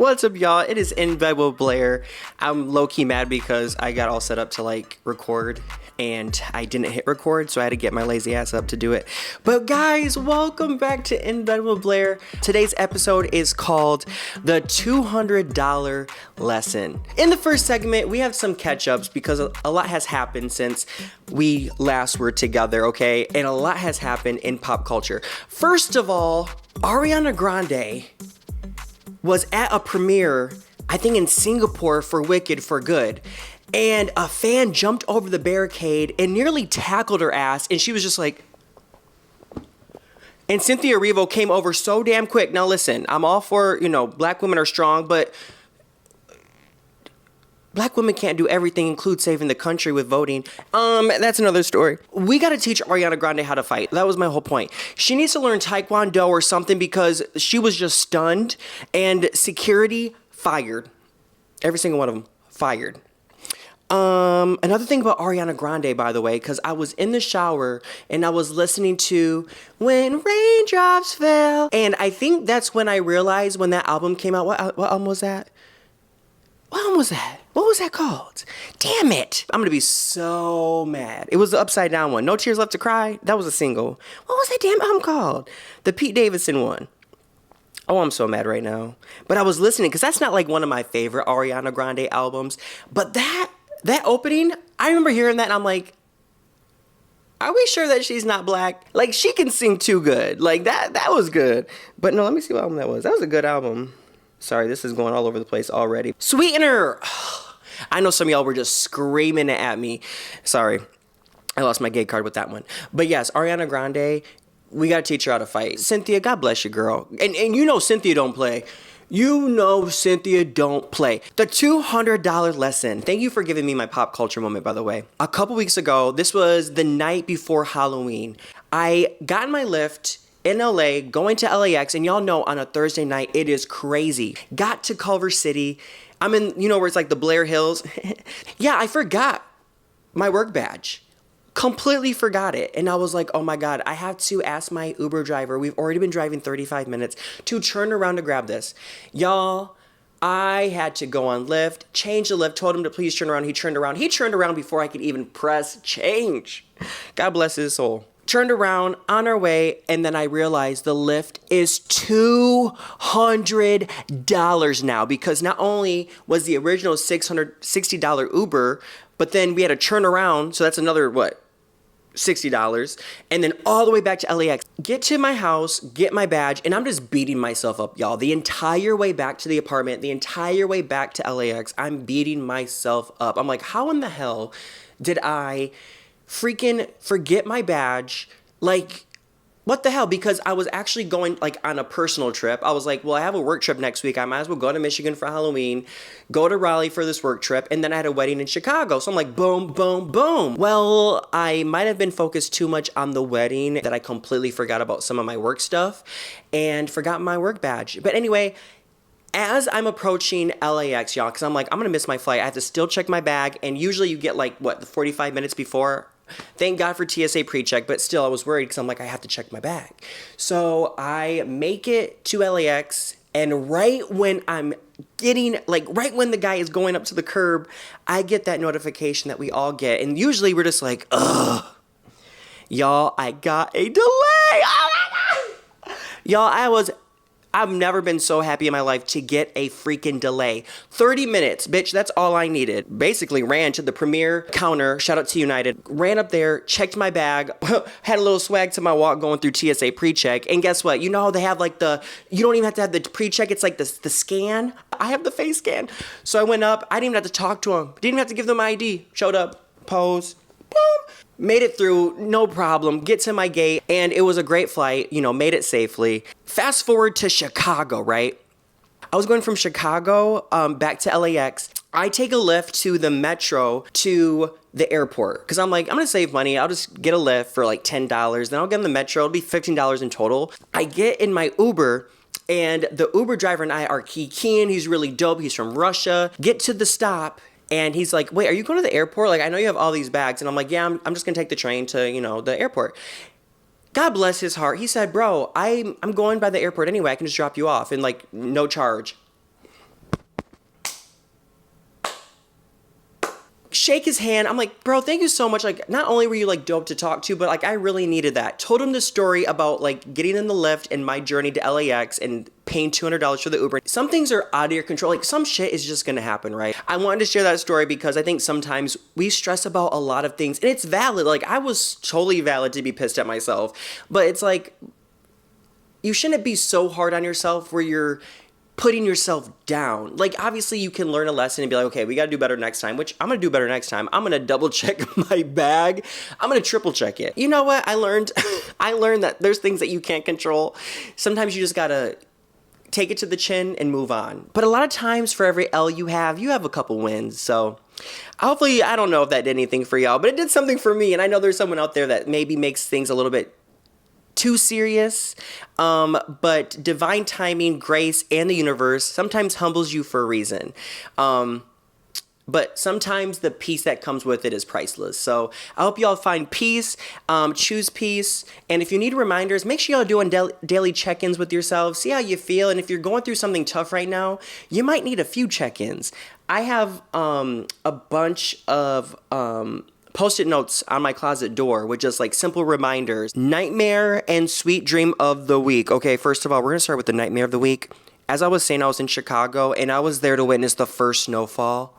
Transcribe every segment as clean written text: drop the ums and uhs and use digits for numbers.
What's up, y'all? It is In Bed with Blair. I'm low-key mad because I got all set up to record and I didn't hit record, so I had to get my lazy ass up to do it. But guys, welcome back to In Bed with Blair. Today's episode is called The $200 Lesson. In the first segment, we have some catch-ups because a lot has happened since we last were together, okay? And a lot has happened in pop culture. First of all, Ariana Grande was at a premiere, I think in Singapore, for Wicked for Good. And a fan jumped over the barricade and nearly tackled her ass. And she was just like, and Cynthia Erivo came over so damn quick. Now listen, I'm all for, black women are strong, but black women can't do everything, include saving the country with voting. That's another story. We gotta teach Ariana Grande how to fight. That was my whole point. She needs to learn Taekwondo or something because she was just stunned and security fired. Every single one of them fired. Another thing about Ariana Grande, by the way, because I was in the shower and I was listening to When Raindrops Fell. And I think that's when I realized when that album came out. What album was that? What album was that? What was that called? Damn it. I'm gonna be so mad. It was the Upside Down one. No Tears Left to Cry. That was a single. What was that damn album called? The Pete Davidson one. Oh, I'm so mad right now. But I was listening because that's not one of my favorite Ariana Grande albums. But that opening, I remember hearing that and I'm like, are we sure that she's not black? She can sing too good. That was good. But no, let me see what album that was. That was a good album. Sorry, this is going all over the place already. Sweetener. I know some of y'all were just screaming at me. Sorry, I lost my gay card with that one. But yes, Ariana Grande, we gotta teach her how to fight. Cynthia, God bless you, girl. And Cynthia don't play. Cynthia don't play. The $200 lesson. Thank you for giving me my pop culture moment, by the way. A couple weeks ago, this was the night before Halloween. I got in my Lyft in LA, going to LAX, and y'all know on a Thursday night, it is crazy. Got to Culver City. I'm in, where it's the Blair Hills. Yeah, I forgot my work badge. Completely forgot it. And I was like, oh my God, I have to ask my Uber driver. We've already been driving 35 minutes to turn around to grab this. Y'all, I had to go on Lyft, change the Lyft, told him to please turn around. He turned around. He turned around before I could even press change. God bless his soul. Turned around on our way, and then I realized the Lyft is $200 now because not only was the original $660 Uber, but then we had to turn around, so that's another, $60, and then all the way back to LAX. Get to my house, get my badge, and I'm just beating myself up, y'all. The entire way back to the apartment, the entire way back to LAX, I'm beating myself up. I'm like, how in the hell did I freaking forget my badge? What the hell? Because I was actually going on a personal trip. I was like, well, I have a work trip next week. I might as well go to Michigan for Halloween, go to Raleigh for this work trip, and then I had a wedding in Chicago. So I'm like, boom, boom, boom. Well, I might have been focused too much on the wedding that I completely forgot about some of my work stuff and forgot my work badge. But anyway, as I'm approaching LAX, y'all, because I'm like, I'm going to miss my flight. I have to still check my bag. And usually you get 45 minutes before. Thank God for TSA pre-check, but still I was worried because I'm like, I have to check my bag. So I make it to LAX, and right when I'm getting, right when the guy is going up to the curb, I get that notification that we all get. And usually we're just like, ugh. Y'all, I got a delay. Oh my God. Y'all, I've never been so happy in my life to get a freaking delay. 30 minutes, bitch, that's all I needed. Basically ran to the Premier counter, shout out to United, ran up there, checked my bag, had a little swag to my walk going through TSA pre-check, and guess what? You know how they have you don't even have to have the pre-check, it's the scan? I have the face scan. So I went up, I didn't even have to talk to them, didn't even have to give them my ID. Showed up, pose, boom. Made it through, no problem, get to my gate, and it was a great flight, made it safely. Fast forward to Chicago, right? I was going from Chicago back to LAX. I take a Lyft to the metro to the airport because I'm like, I'm going to save money. I'll just get a Lyft for $10. Then I'll get in the metro. It'll be $15 in total. I get in my Uber, and the Uber driver and I are keying. He's really dope. He's from Russia. Get to the stop. And he's like, wait, are you going to the airport? I know you have all these bags. And I'm like, yeah, I'm just going to take the train to, the airport. God bless his heart. He said, bro, I'm going by the airport anyway. I can just drop you off and no charge. shake his hand. I'm like, bro, thank you so much. Like, not only were you like dope to talk to, but like I really needed that. Told him the story about like getting in the Lyft and my journey to LAX and paying $200 for the Uber. Some things are out of your control. Like some shit is just gonna happen, right? I wanted to share that story because I think sometimes we stress about a lot of things and it's valid. Like I was totally valid to be pissed at myself, but it's like, you shouldn't be so hard on yourself where you're putting yourself down. Like obviously you can learn a lesson and be like, okay, we gotta do better next time, which I'm gonna do better next time. I'm gonna double check my bag. I'm gonna triple check it. You know what I learned? I learned that there's things that you can't control. Sometimes you just gotta take it to the chin and move on. But a lot of times for every L you have a couple wins. So hopefully, I don't know if that did anything for y'all, but it did something for me. And I know there's someone out there that maybe makes things a little bit too serious, but divine timing, grace, and the universe sometimes humbles you for a reason. But sometimes the peace that comes with it is priceless. So I hope y'all find peace, choose peace. And if you need reminders, make sure y'all doing daily check-ins with yourselves. See how you feel. And if you're going through something tough right now, you might need a few check-ins. I have a bunch of Post-it notes on my closet door with just like simple reminders. Nightmare and sweet dream of the week. Okay, first of all, we're gonna start with the nightmare of the week. As I was saying, I was in Chicago and I was there to witness the first snowfall.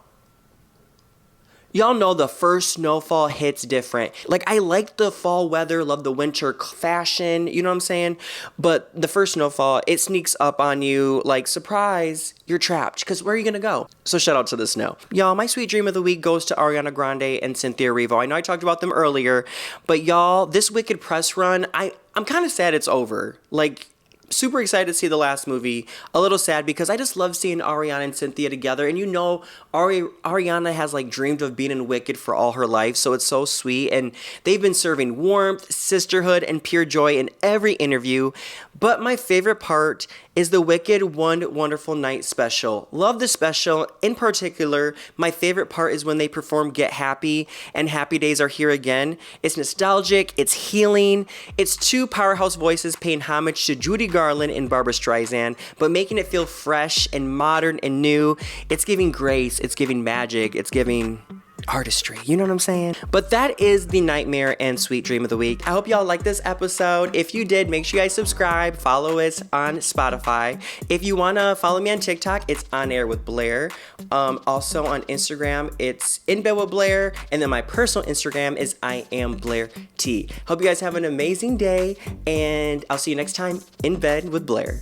Y'all know the first snowfall hits different. Like, I like the fall weather, love the winter fashion, you know what I'm saying? But the first snowfall, it sneaks up on you like, surprise, you're trapped. Because where are you going to go? So shout out to the snow. Y'all, my sweet dream of the week goes to Ariana Grande and Cynthia Erivo. I know I talked about them earlier, but y'all, this Wicked press run, I'm kind of sad it's over. Like, super excited to see the last movie. A little sad because I just love seeing Ariana and Cynthia together. And you know, Ariana has like dreamed of being in Wicked for all her life. So it's so sweet. And they've been serving warmth, sisterhood, and pure joy in every interview. But my favorite part is the Wicked One Wonderful Night special. Love the special. In particular, my favorite part is when they perform Get Happy and Happy Days Are Here Again. It's nostalgic, it's healing, it's two powerhouse voices paying homage to Judy Garland and Barbra Streisand, but making it feel fresh and modern and new. It's giving grace, it's giving magic, it's giving artistry, you know what I'm saying? But that is the nightmare and sweet dream of the week. I hope y'all liked this episode. If you did, make sure you guys subscribe, follow us on Spotify. If you want to follow me on TikTok, it's On Air with Blair. Also on Instagram, it's In Bed with Blair. And then my personal Instagram is I Am Blair T. Hope you guys have an amazing day, and I'll see you next time in Bed with Blair.